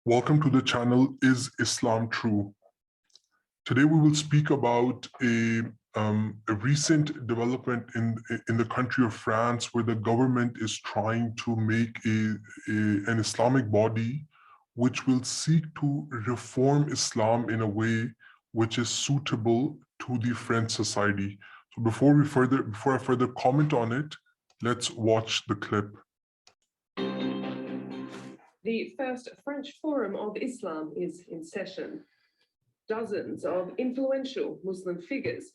Welcome to the channel Is Islam True? Today we will speak about a recent development in the country of France where the government is trying to make an Islamic body which will seek to reform Islam in a way which is suitable to the French society. So before I further comment on it, let's watch the clip. The first French Forum of Islam is in session. Dozens of influential Muslim figures,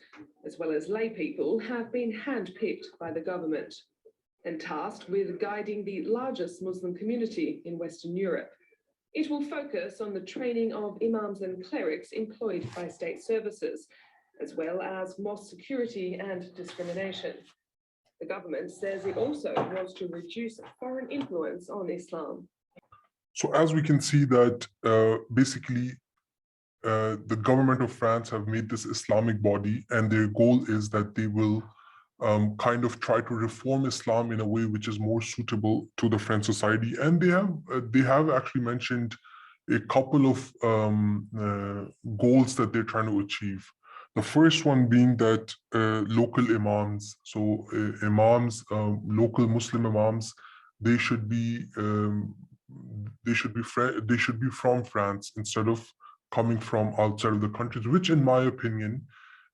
as well as lay people, have been handpicked by the government and tasked with guiding the largest Muslim community in Western Europe. It will focus on the training of imams and clerics employed by state services, as well as mosque security and discrimination. The government says it also wants to reduce foreign influence on Islam. So as we can see that basically the government of France have made this Islamic body, and their goal is that they will kind of try to reform Islam in a way which is more suitable to the French society. And they have actually mentioned a couple of goals that they're trying to achieve. The first one being that local imams, so imams, local Muslim imams, they should be from France instead of coming from outside of the countries, which in my opinion,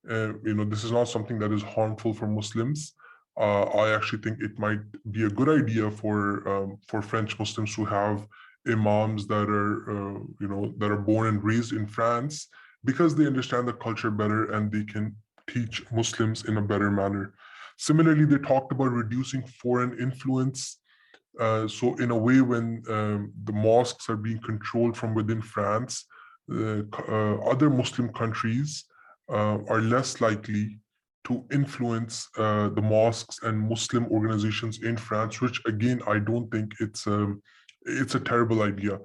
this is not something that is harmful for Muslims. I actually think it might be a good idea for French Muslims to have imams that are born and raised in France, because they understand the culture better and they can teach Muslims in a better manner. Similarly, they talked about reducing foreign influence. So in a way, when the mosques are being controlled from within France, other Muslim countries are less likely to influence the mosques and Muslim organizations in France, which again, I don't think it's a terrible idea.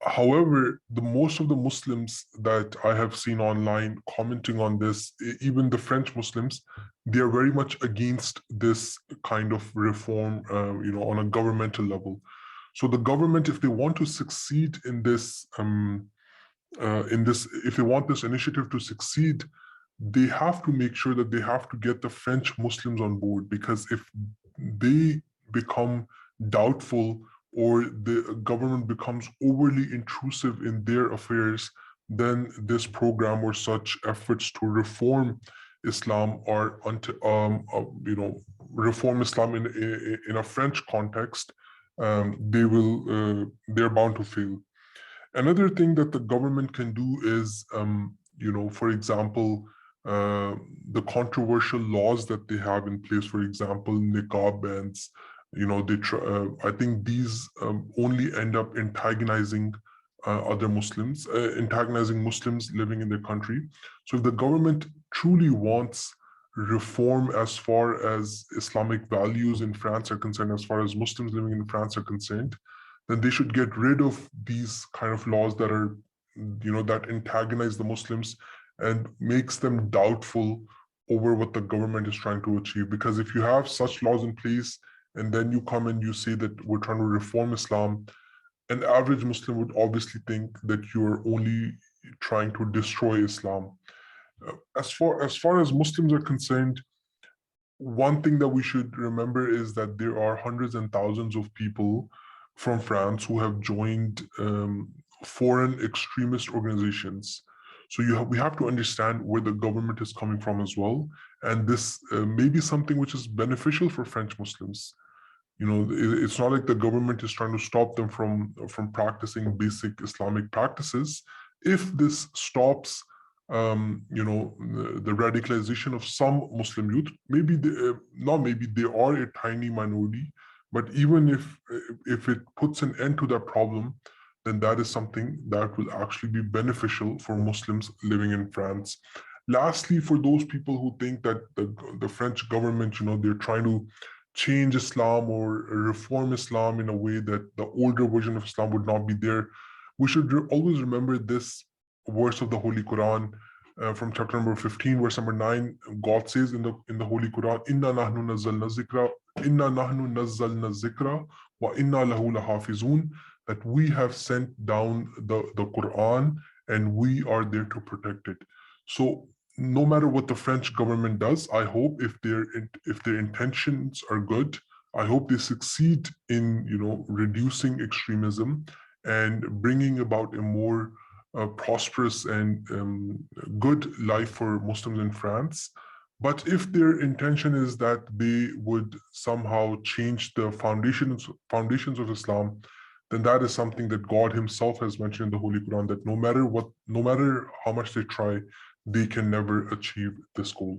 However, most of the Muslims that I have seen online commenting on this, even the French Muslims, they are very much against this kind of reform, on a governmental level. So the government, if they want to succeed in this, if they want this initiative to succeed, they have to make sure that they have to get the French Muslims on board, because if they become doubtful or the government becomes overly intrusive in their affairs, then this program or such efforts to reform Islam or reform Islam in a French context, they're bound to fail. Another thing that the government can do is, for example, the controversial laws that they have in place, for example, niqab bans. I think these only end up antagonizing other Muslims, antagonizing Muslims living in their country. So if the government truly wants reform as far as Islamic values in France are concerned, as far as Muslims living in France are concerned, then they should get rid of these kind of laws that are, that antagonize the Muslims and makes them doubtful over what the government is trying to achieve. Because if you have such laws in place, and then you come and you say that we're trying to reform Islam, an average Muslim would obviously think that you're only trying to destroy Islam. As far as Muslims are concerned, one thing that we should remember is that there are hundreds and thousands of people from France who have joined foreign extremist organizations. So we have to understand where the government is coming from as well. And this may be something which is beneficial for French Muslims. It's not like the government is trying to stop them from practicing basic Islamic practices. If this stops, the radicalization of some Muslim youth, they are a tiny minority, but even if it puts an end to that problem, then that is something that will actually be beneficial for Muslims living in France. Lastly, for those people who think that the French government, they're trying to change Islam or reform Islam in a way that the older version of Islam would not be there, we should always remember this verse of the Holy Quran from chapter number 15, verse number 9. God says in the Holy Quran, "Inna nahnu nazzalna zikra wa inna lahu lahafizun," that we have sent down the Quran and we are there to protect it. So no matter what the French government does, I hope if their intentions are good, I hope they succeed in reducing extremism and bringing about a more prosperous and good life for Muslims in France. But if their intention is that they would somehow change the foundations of Islam, then that is something that God Himself has mentioned in the Holy Quran, that no matter how much they try, they can never achieve this goal.